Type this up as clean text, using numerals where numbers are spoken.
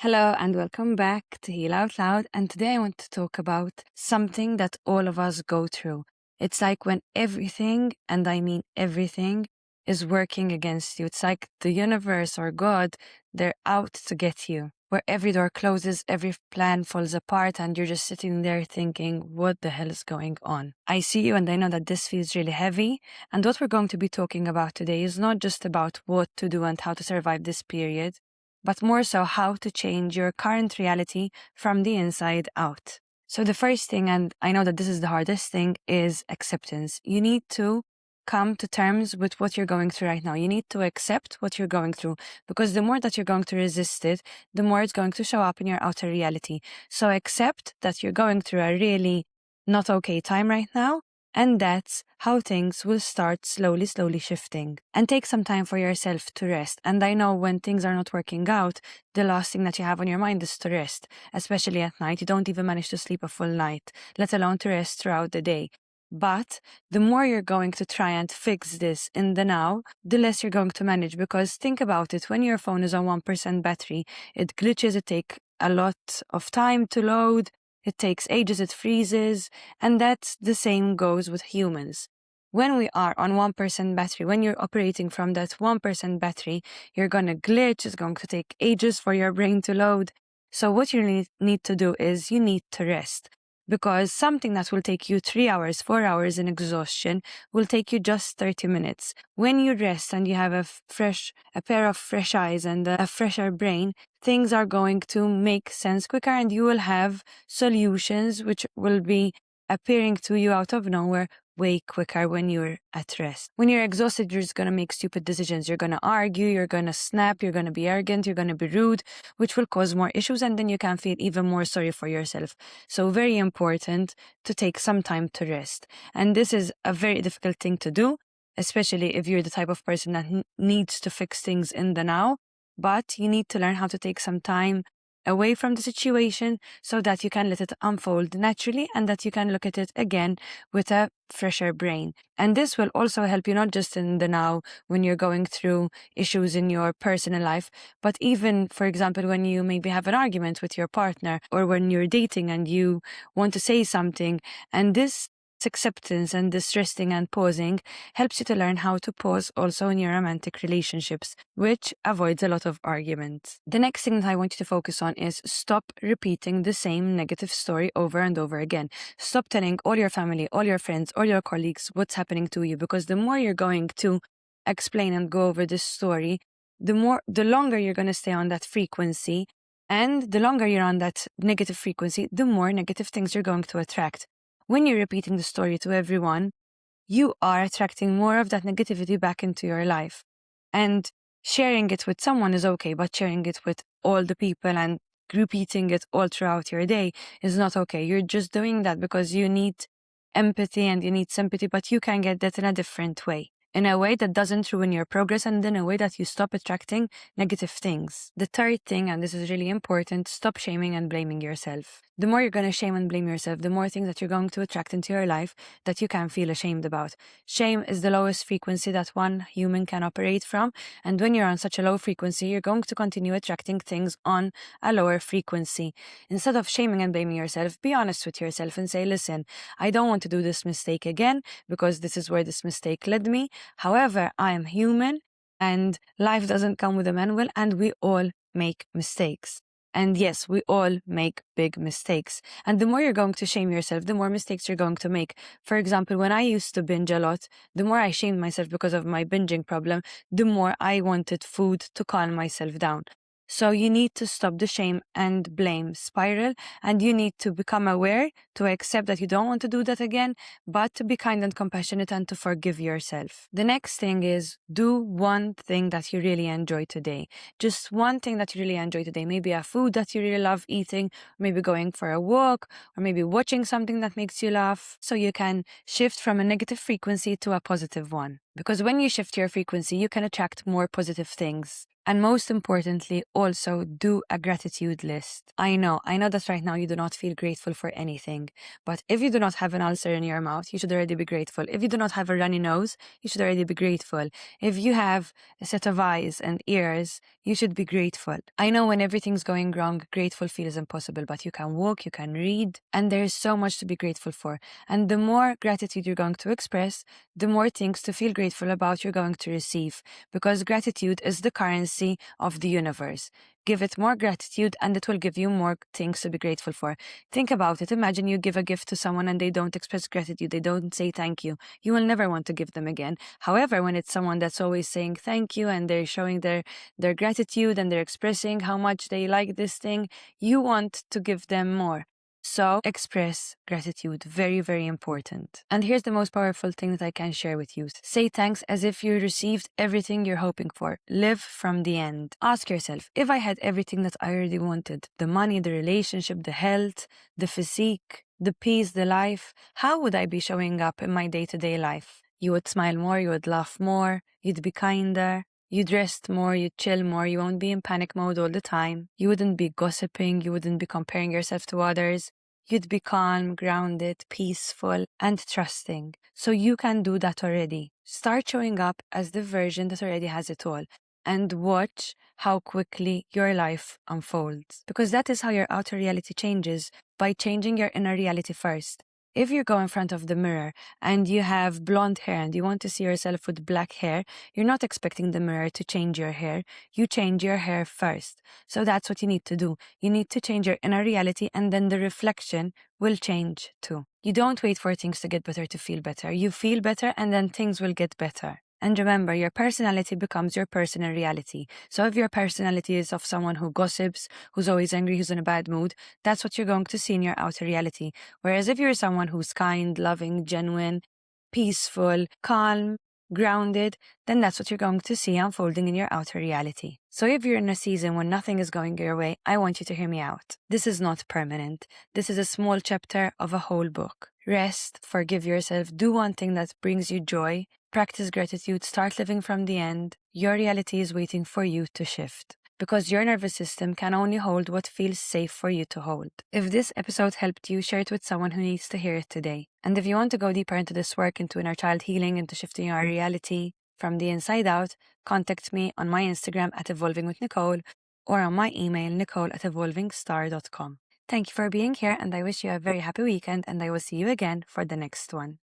Hello and welcome back to Heal Out Loud. And today I want to talk about something that all of us go through. It's like when everything, and I mean everything, is working against you. It's like the universe or God, they're out to get you. Where every door closes, every plan falls apart, and you're just sitting there thinking, what the hell is going on? I see you and I know that this feels really heavy. And what we're going to be talking about today is not just about what to do and how to survive this period, but more so how to change your current reality from the inside out. So the first thing, and I know that this is the hardest thing, is acceptance. You need to come to terms with what you're going through right now. You need to accept what you're going through, because the more that you're going to resist it, the more it's going to show up in your outer reality. So accept that you're going through a really not okay time right now, and that's how things will start slowly shifting. And take some time for yourself to rest. And I know when things are not working out, the last thing that you have on your mind is to rest, especially at night. You don't even manage to sleep a full night, let alone to rest throughout the day. But the more you're going to try and fix this in the now, the less you're going to manage. Because think about it, when your phone is on 1% battery, it glitches, it takes a lot of time to load, it takes ages, it freezes, and that's the same goes with humans. When we are on 1% battery, when you're operating from that 1% battery, you're going to glitch, it's going to take ages for your brain to load. So what you need to do is you need to rest. Because something that will take you 3 hours, 4 hours in exhaustion will take you just 30 minutes. When you rest and you have a pair of fresh eyes and a fresher brain, things are going to make sense quicker and you will have solutions which will be appearing to you out of nowhere way quicker when you're at rest. When you're exhausted, you're just going to make stupid decisions. You're going to argue, you're going to snap, you're going to be arrogant, you're going to be rude, which will cause more issues, and then you can feel even more sorry for yourself. So very important to take some time to rest. And this is a very difficult thing to do, especially if you're the type of person that needs to fix things in the now. But you need to learn how to take some time away from the situation so that you can let it unfold naturally and that you can look at it again with a fresher brain. And this will also help you not just in the now when you're going through issues in your personal life, but even, for example, when you maybe have an argument with your partner or when you're dating and you want to say something. And this acceptance and this resting and pausing helps you to learn how to pause also in your romantic relationships, which avoids a lot of arguments. The next thing that I want you to focus on is stop repeating the same negative story over and over again. Stop telling all your family, all your friends, all your colleagues what's happening to you, because the more you're going to explain and go over this story, the longer you're going to stay on that frequency. And the longer you're on that negative frequency, the more negative things you're going to attract. When you're repeating the story to everyone, you are attracting more of that negativity back into your life. And sharing it with someone is okay, but sharing it with all the people and repeating it all throughout your day is not okay. You're just doing that because you need empathy and you need sympathy, but you can get that in a different way. In a way that doesn't ruin your progress and in a way that you stop attracting negative things. The third thing, and this is really important, stop shaming and blaming yourself. The more you're going to shame and blame yourself, the more things that you're going to attract into your life that you can feel ashamed about. Shame is the lowest frequency that one human can operate from. And when you're on such a low frequency, you're going to continue attracting things on a lower frequency. Instead of shaming and blaming yourself, be honest with yourself and say, listen, I don't want to do this mistake again because this is where this mistake led me. However, I am human and life doesn't come with a manual and we all make mistakes. And yes, we all make big mistakes. And the more you're going to shame yourself, the more mistakes you're going to make. For example, when I used to binge a lot, the more I shamed myself because of my binging problem, the more I wanted food to calm myself down. So you need to stop the shame and blame spiral, and you need to become aware, to accept that you don't want to do that again, but to be kind and compassionate and to forgive yourself. The next thing is do one thing that you really enjoy today. Just one thing that you really enjoy today. Maybe a food that you really love eating, maybe going for a walk, or maybe watching something that makes you laugh, so you can shift from a negative frequency to a positive one. Because when you shift your frequency, you can attract more positive things. And most importantly, also do a gratitude list. I know that right now you do not feel grateful for anything, but if you do not have an ulcer in your mouth, you should already be grateful. If you do not have a runny nose, you should already be grateful. If you have a set of eyes and ears, you should be grateful. I know when everything's going wrong, grateful feels impossible, but you can walk, you can read, and there is so much to be grateful for. And the more gratitude you're going to express, the more things to feel grateful about you're going to receive, because gratitude is the currency of the universe. Give it more gratitude and it will give you more things to be grateful for. Think about it. Imagine you give a gift to someone and they don't express gratitude. They don't say thank you. You will never want to give them again. However, when it's someone that's always saying thank you and they're showing their gratitude and they're expressing how much they like this thing, you want to give them more. So express gratitude. Very, very important. And here's the most powerful thing that I can share with you. Say thanks as if you received everything you're hoping for. Live from the end. Ask yourself, if I had everything that I already wanted, the money, the relationship, the health, the physique, the peace, the life, how would I be showing up in my day-to-day life? You would smile more, you would laugh more, you'd be kinder, you'd rest more, you'd chill more, you won't be in panic mode all the time. You wouldn't be gossiping, you wouldn't be comparing yourself to others. You'd be calm, grounded, peaceful, and trusting. So you can do that already. Start showing up as the version that already has it all. And watch how quickly your life unfolds. Because that is how your outer reality changes, by changing your inner reality first. If you go in front of the mirror and you have blonde hair and you want to see yourself with black hair, you're not expecting the mirror to change your hair. You change your hair first. So that's what you need to do. You need to change your inner reality and then the reflection will change too. You don't wait for things to get better to feel better. You feel better and then things will get better. And remember, your personality becomes your personal reality. So if your personality is of someone who gossips, who's always angry, who's in a bad mood, that's what you're going to see in your outer reality. Whereas if you're someone who's kind, loving, genuine, peaceful, calm, grounded, then that's what you're going to see unfolding in your outer reality. So if you're in a season when nothing is going your way, I want you to hear me out. This is not permanent. This is a small chapter of a whole book. Rest, forgive yourself, do one thing that brings you joy, practice gratitude, start living from the end. Your reality is waiting for you to shift. Because your nervous system can only hold what feels safe for you to hold. If this episode helped you, share it with someone who needs to hear it today. And if you want to go deeper into this work, into inner child healing, into shifting your reality from the inside out, contact me on my Instagram at Evolving with Nicole or on my email, nicole@evolvingstar.com. Thank you for being here, and I wish you a very happy weekend, and I will see you again for the next one.